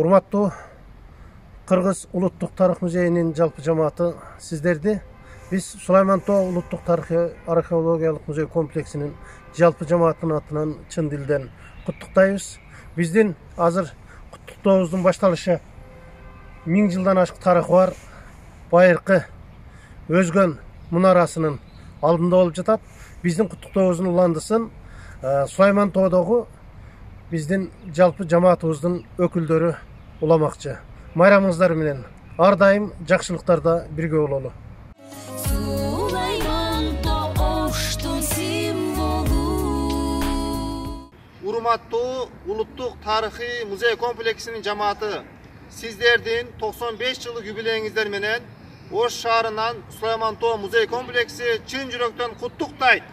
Урматтуу Кыргыз Улуттук Тарых музейинин жалпы жамааты, сиздерди биз Сулайман Тоо Улуттук тарыхый археологиялык музей комплексинин жалпы жамаатынын атынан чын дилден куттуктайбыз. Биздин азыр куттуктообуздун башталышы 1000 жылдан ашык тарыхы бар байыркы Өзгөн мунарасынын алдында болуп жатат. Биздин куттуктообуздун уландысын Сулайман Тоодогу биздин жалпы жамаатыбыздын өкүлдөрү уламакчы. Майрамыңыздар менен ар дайым жакшылыктарда бирге бололу. Урматтуу Улуттук тарыхый музей комплексинин жамааты, сиздердин 95 жылдык юбилейиңиздер менен Ош шаарынан Сулайман Тоо музей комплекси чын жүрөктөн куттуктайт.